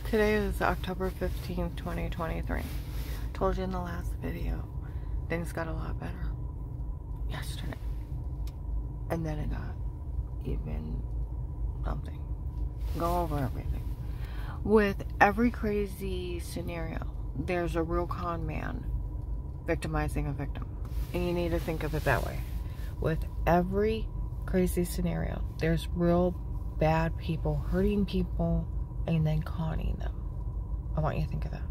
Today is October 15th, 2023. Told you in the last video, things got a lot better yesterday. And then it got even something. Go over everything. With every crazy scenario, there's a real con man victimizing a victim. And you need to think of it that way. With every crazy scenario, there's real bad people hurting people and then conning them. I want you to think of that.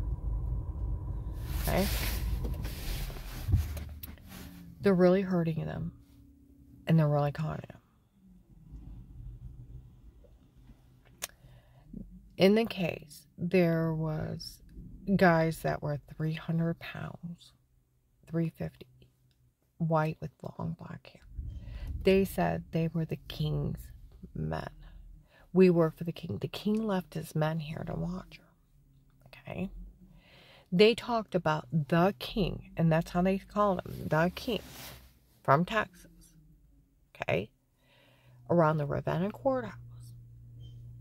Okay? They're really hurting them and they're really conning them. In the case, there was guys that were 300 pounds, 350, white with long black hair. They said they were the king's men. We work for the king. The king left his men here to watch her. Okay? They talked about the king, and that's how they called him, the king, from Texas. Okay? Around the Ravenna courthouse.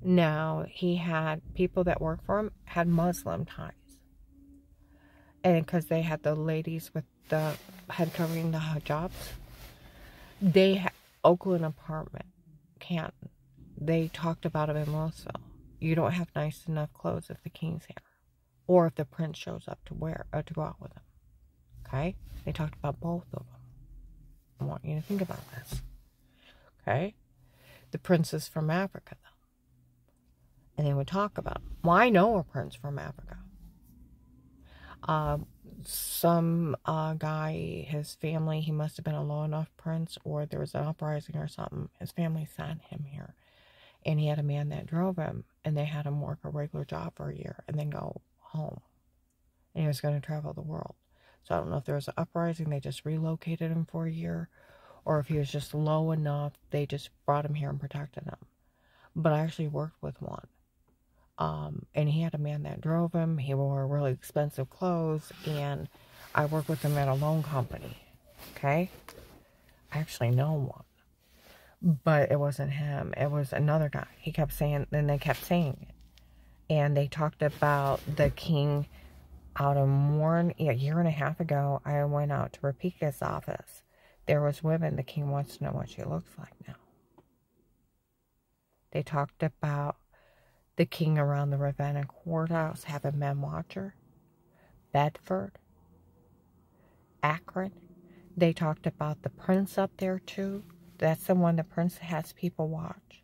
Now, he had people that worked for him had Muslim ties. And because they had the ladies with the head covering the hijabs, they had Oakland apartment, Canton. They talked about him in Louisville. You don't have nice enough clothes if the king's here. Or if the prince shows up to go out with him. Okay? They talked about both of them. I want you to think about this. Okay? The prince is from Africa, though. And they would talk about him. Well, I know a prince from Africa. Some guy, his family, he must have been a low enough prince, or there was an uprising or something. His family sent him here. And he had a man that drove him, and they had him work a regular job for a year and then go home. And he was going to travel the world. So I don't know if there was an uprising, they just relocated him for a year, or if he was just low enough, they just brought him here and protected him. But I actually worked with one. And he had a man that drove him. He wore really expensive clothes, and I worked with him at a loan company. Okay? I actually know one. But it wasn't him. It was another guy. He kept saying, and they kept saying it. And they talked about the king out of Warren. A year and a half ago, I went out to Rapika's office. There was women. The king wants to know what she looks like now. They talked about the king around the Ravenna courthouse having men watch her. Bedford. Akron. They talked about the prince up there too. That's the one the prince has people watch.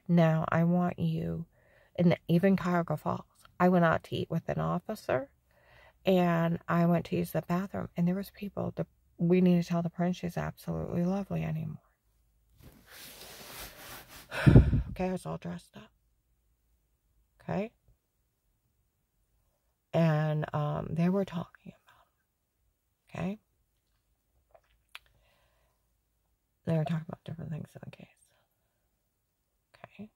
Now, I want you, and even Cuyahoga Falls, I went out to eat with an officer, and I went to use the bathroom, and there was people, we need to tell the prince she's absolutely lovely anymore. Okay, I was all dressed up. Okay? And they were talking about him. Okay? They were talking about different things in the case. Okay?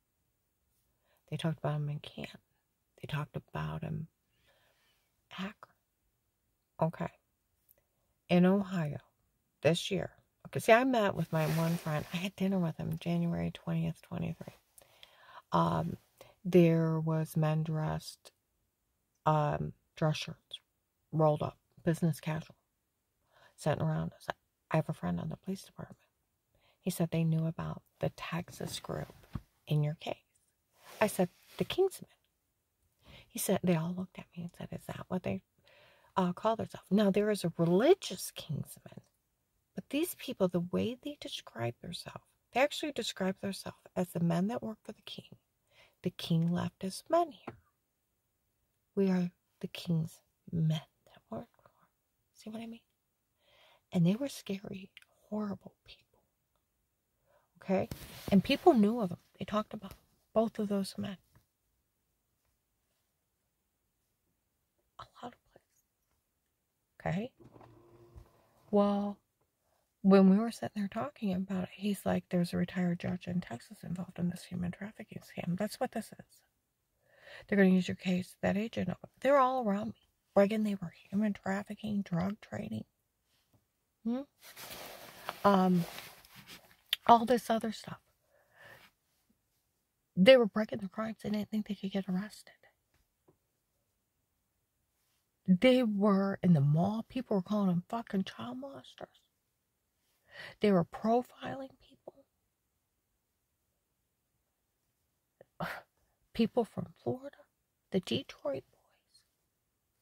They talked about him in Canton. They talked about him Akron. Okay. In Ohio, this year. Okay, see, I met with my one friend. I had dinner with him January 20th, 23. There was men dressed, dress shirts, rolled up, business casual, sitting around us. I have a friend on the police department. He said they knew about the Texas group in your case. I said, the Kingsmen. He said, they all looked at me and said, is that what they call themselves? Now, there is a religious Kingsman, but these people, the way they describe themselves, they actually describe themselves as the men that work for the king. The king left his men here. We are the king's men that work for him. See what I mean? And they were scary, horrible people. Okay? And people knew of them. They talked about both of those men. A lot of places. Okay? Well, when we were sitting there talking about it, he's like, there's a retired judge in Texas involved in this human trafficking scam. That's what this is. They're going to use your case, that agent. They're all around me. Bragging they were human trafficking, drug trading. All this other stuff. They were breaking the crimes. They didn't think they could get arrested. They were in the mall. People were calling them fucking child molesters. They were profiling people. People from Florida, the Detroit boys,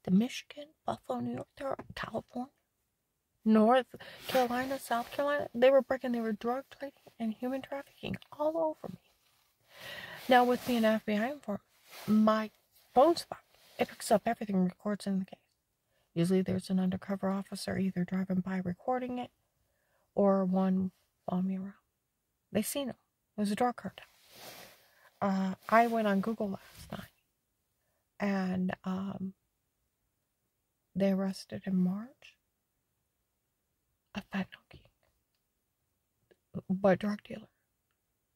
the Michigan, Buffalo, New York, California, North Carolina, South Carolina. They were drug trading and human trafficking all over me. Now, with being an FBI informant, my phone's fucked. It picks up everything, records in the case. Usually there's an undercover officer either driving by recording it or one following me around. They seen him. It was a drug cartel. I went on Google last night and they arrested in March a fentanyl king. But drug dealer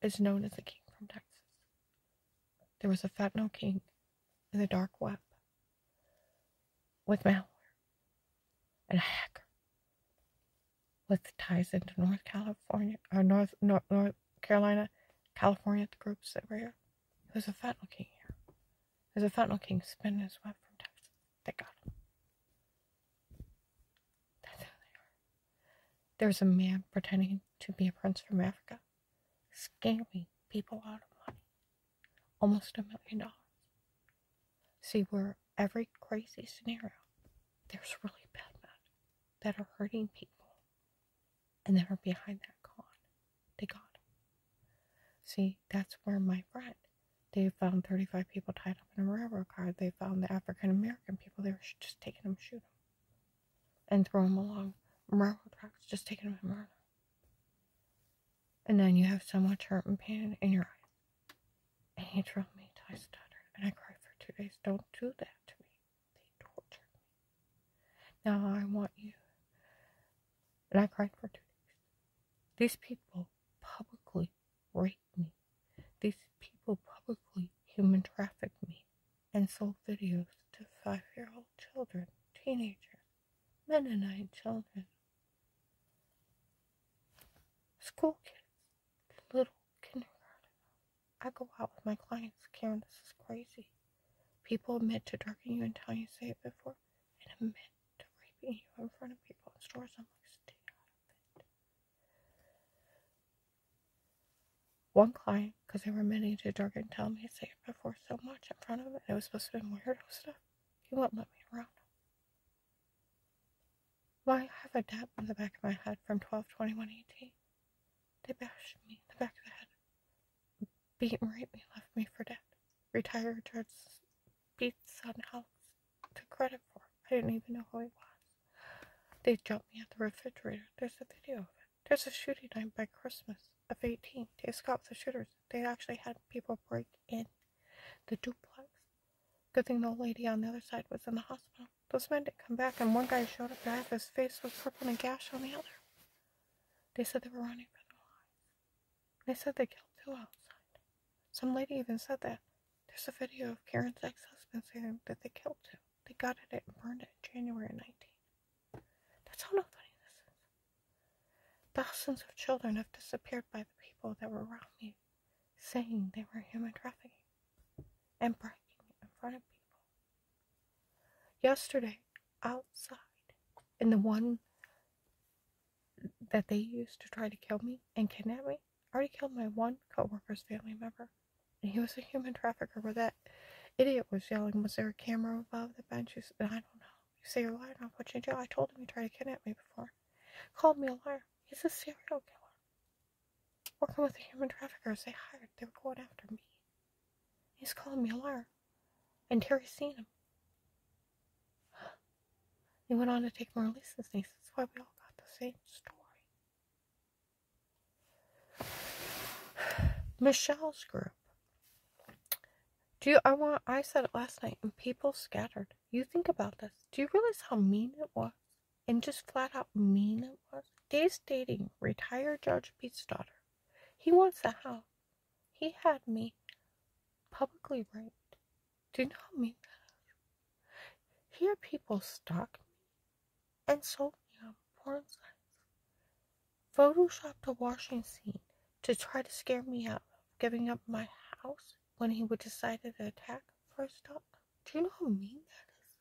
is known as the king from Texas. There was a fentanyl king in the dark web with malware and a hacker with ties into North California or North Carolina, California, the groups that were here. There's a fentanyl king here. There's a fentanyl king spinning his web from Texas. They got him. That's who they are. There's a man pretending to be a prince from Africa, scamming people out of money. Almost $1 million. See, where every crazy scenario, there's really bad men that are hurting people and that are behind that con. They got him. See, that's where my friend, they found 35 people tied up in a railroad car. They found the African American people. They were just taking them, shoot them, and throw them along railroad tracks, just taking them and murder. And then you have so much hurt and pain in your eyes. And he drilled me till I stuttered, and I cried for 2 days. Don't do that to me. They tortured me. Now I want you. And I cried for 2 days. These people publicly raped me. These people publicly human trafficked me and sold videos to 5-year-old children, teenagers, Mennonite children, school kids, little kindergarten. I go out with my clients, Karen, this is crazy. People admit to drugging you until you say it before, and admit to raping you in front of people in stores. I'm like, stay out of it. One client, because they were admitting to drug and telling me to say it before so much in front of him, and it was supposed to be weirdo stuff, he wouldn't let me around him. Well, I have a dent in the back of my head from 12/21/18. They bashed me in the back of the head. Beat and raped me, left me for dead. Retired judge beat son Alex, took credit for it. I didn't even know who he was. They jumped me at the refrigerator. There's a video of it. There's a shooting night by Christmas of 18. They escaped the shooters. They actually had people break in the duplex. Good thing the old lady on the other side was in the hospital. Those men didn't come back, and one guy showed up to have his face was purple and a gash on the other. They said they were running for their lives. They said they killed 2 outside. Some lady even said that. There's a video of Karen's ex-husband saying that they killed 2. They gutted it and burned it in January 19. That's how not funny this is. Thousands of children have disappeared by the people that were around me, saying they were human trafficking and breaking in front of people. Yesterday, outside, in the one that they used to try to kill me and kidnap me, I already killed my one co-worker's family member. And he was a human trafficker where that idiot was yelling, was there a camera above the bench? And I don't know. You say you're lying, I'll put you in jail. I told him he tried to kidnap me before. Called me a liar. He's a serial killer. Working with the human traffickers they hired. They were going after me. He's calling me a liar. And Terry's seen him. He went on to take Marlisa's niece. That's why we all got the same story. Michelle's group. I said it last night, and people scattered. You think about this. Do you realize how mean it was? And just flat out mean it was? Dave's dating retired Judge Pete's daughter. He wants a house. He had me publicly raped. Do you know how mean that is? He had people stalk me and sold me on porn sites. Photoshopped a washing scene to try to scare me out of giving up my house when he would decide to attack first up. Do you know how mean that is?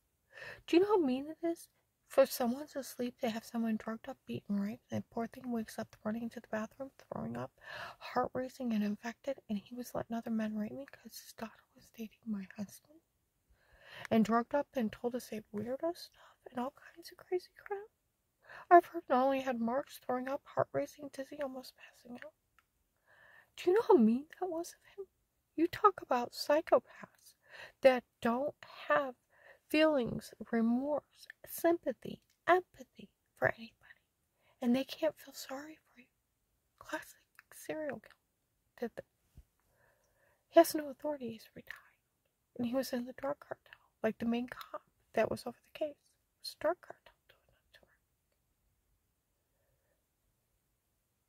Do you know how mean it is? For someone's asleep, they have someone drugged up, beaten, raped, and the poor thing wakes up running into the bathroom, throwing up, heart racing and infected, and he was letting other men rape me because his daughter was dating my husband. And drugged up and told to say weirdo stuff and all kinds of crazy crap. I've heard not only had marks, throwing up, heart racing, dizzy, almost passing out. Do you know how mean that was of him? You talk about psychopaths that don't have feelings, remorse, sympathy, empathy for anybody. And they can't feel sorry for you. Classic serial killer did that. He has no authority, he's retired. And he was in the drug cartel. Like the main cop that was over the case. It was a drug cartel doing it to her.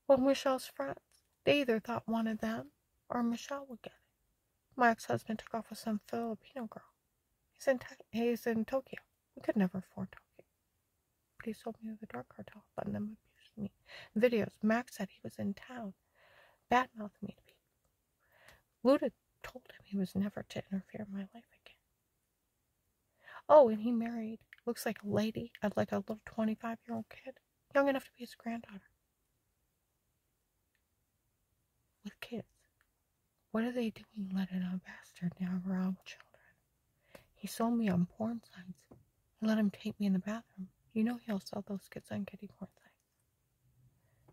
Well, Michelle's friends, they either thought one of them or Michelle would get it. My ex-husband took off with some Filipino girl. He's in Tokyo. We could never afford Tokyo. But he sold me to the drug cartel, letting them abuse me. Videos, Max said he was in town, bad-mouthing me to people. Luda told him he was never to interfere in my life again. Oh, and he married, looks like a lady, like a little 25-year-old kid, young enough to be his granddaughter. With kids. What are they doing letting a bastard now around children? He sold me on porn sites. He let him take me in the bathroom. You know he'll sell those kids on kiddie porn sites.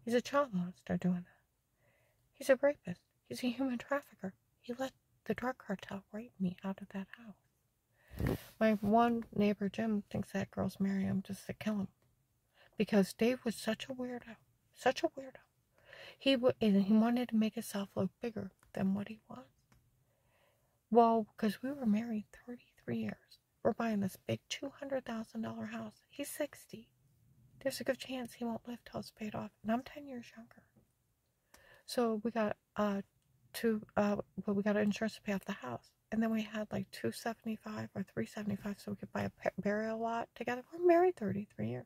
He's a child molester doing that. He's a rapist. He's a human trafficker. He let the drug cartel rape me out of that house. My one neighbor, Jim, thinks that girls marry him just to kill him. Because Dave was such a weirdo. Such a weirdo. He wanted to make himself look bigger than what he was. Well, because we were married 33 years. We're buying this big $200,000 house. He's 60. There's a good chance he won't live till it's paid off. And I'm 10 years younger. So we got we got insurance to pay off the house. And then we had like $275 or $375 so we could buy a burial lot together. We're married 33 years.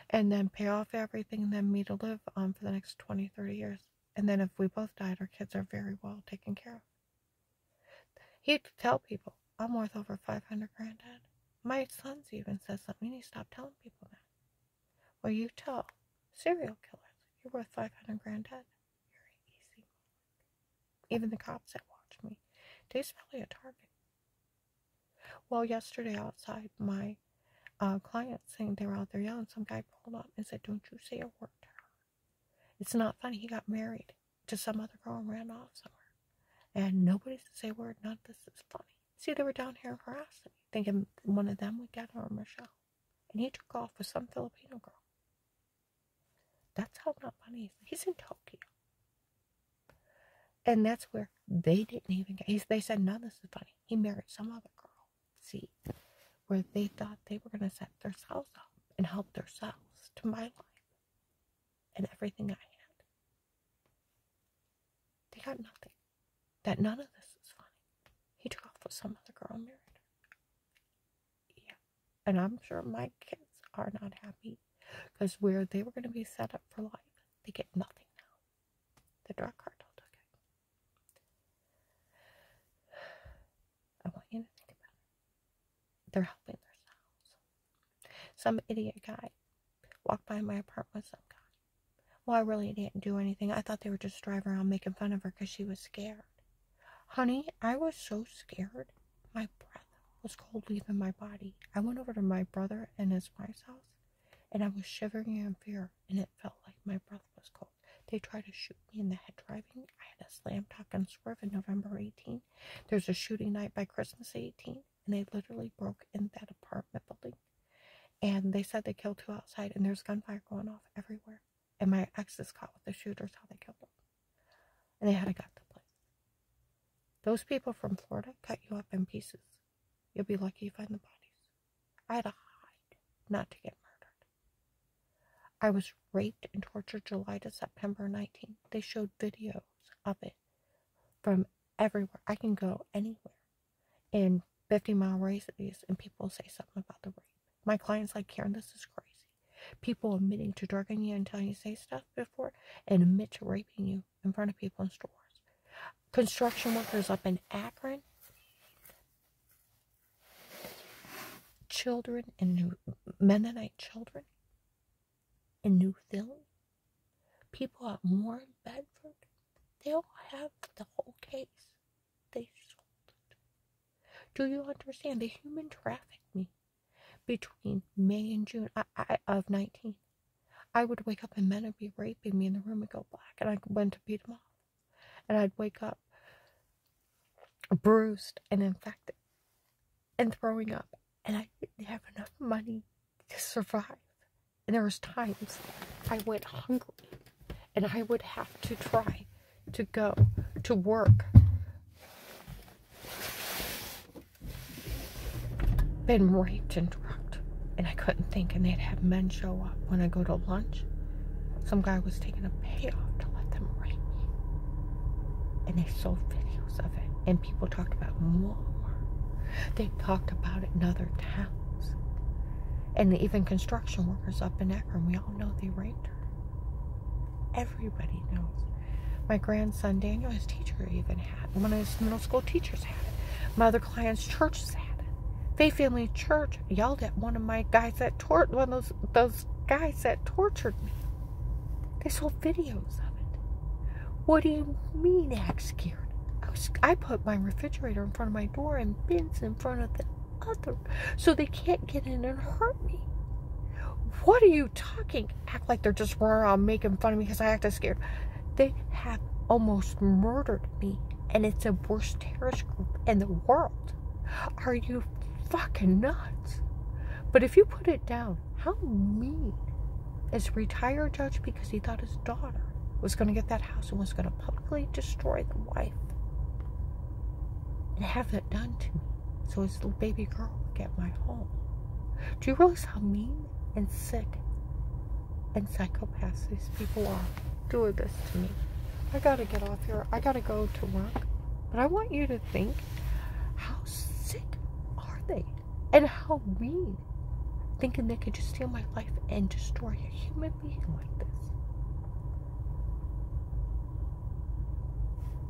And then pay off everything and then me to live for the next 20, 30 years. And then if we both died, our kids are very well taken care of. He'd tell people, I'm worth over 500 grand, Dad. My sons even says something. You need to stop telling people that. Well, you tell serial killers, you're worth 500 grand, Dad. You're easy. Even the cops that watch me, Dave's probably a target. Well, yesterday outside, my clients saying they were out there yelling, some guy pulled up and said, don't you say a word to her. It's not funny. He got married to some other girl and ran off somewhere. And nobody to say a word. None of this is funny. See, they were down here harassing me, thinking one of them would get her or Michelle. And he took off with some Filipino girl. That's how not funny he is. He's in Tokyo. And that's where they didn't even get. They said, none of this is funny. He married some other girl. See, where they thought they were going to set themselves up and help themselves to my life and everything I had. They got nothing. That none of this is funny. He took off with some other girl and married her. Yeah. And I'm sure my kids are not happy because where they were going to be set up for life, they get nothing now. The drug cartel took it. I want you to think about it. They're helping themselves. Some idiot guy walked by my apartment with some guy. Well, I really didn't do anything. I thought they were just driving around making fun of her because she was scared. Honey, I was so scared. My breath was cold leaving my body. I went over to my brother and his wife's house, and I was shivering in fear, and it felt like my breath was cold. They tried to shoot me in the head driving. I had a slam talk and swerve in November 18. There's a shooting night by Christmas 18, and they literally broke in that apartment building. And they said they killed 2 outside, and there's gunfire going off everywhere. And my ex is caught with the shooters, how they killed them. And they had to gut the place. Those people from Florida cut you up in pieces. You'll be lucky you find the bodies. I had to hide, not to get murdered. I was raped and tortured July to September 19. They showed videos of it from everywhere. I can go anywhere in 50-mile radius and people say something about the rape. My client's like, Karen, this is crazy. People admitting to drugging you until you say stuff before and admit to raping you in front of people in stores. Construction workers up in Akron children and Mennonite children in New Philly, people at Warren Bedford, they all have the whole case. They sold it. Do you understand? They human trafficked me between May and June of 19. I would wake up and men would be raping me in the room and go black, and I went to beat them off. And I'd wake up bruised and infected and throwing up, and I didn't have enough money to survive. And there was times I went hungry, and I would have to try to go to work. Been raped and drugged, and I couldn't think, and they'd have men show up when I go to lunch. Some guy was taking a payoff to let them rape me, and they sold videos of it, and people talked about more. They talked about it in other towns, and even construction workers up in Akron, we all know they raped her. Everybody knows. My grandson Daniel, his teacher even had it. One of his middle school teachers had it. My other clients' churches had it. Faith Family Church yelled at one of my guys that those guys that tortured me. They sold videos of it. What do you mean act scared? I put my refrigerator in front of my door and bins in front of the other so they can't get in and hurt me. What are you talking? Act like they're just running around making fun of me because I acted scared. They have almost murdered me, and it's the worst terrorist group in the world. Are you fucking nuts? But if you put it down, how mean is a retired judge because he thought his daughter was going to get that house and was going to publicly destroy the wife and have that done to me so his little baby girl would get my home? Do you realize how mean and sick and psychopaths these people are doing this to me? I gotta get off here. I gotta go to work. But I want you to think, how sick are they? And how mean, thinking they could just steal my life and destroy a human being like this.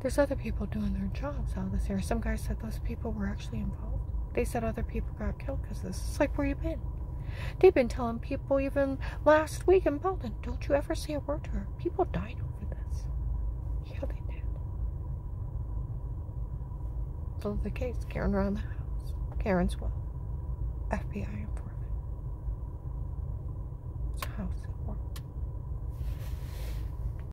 There's other people doing their jobs out of this area. Some guys said those people were actually involved. They said other people got killed because of this. It's like, where you been? They've been telling people even last week in Belton, don't you ever say a word to her. People died over this. Yeah, they did. So the case, Karen around the house. Karen's well. FBI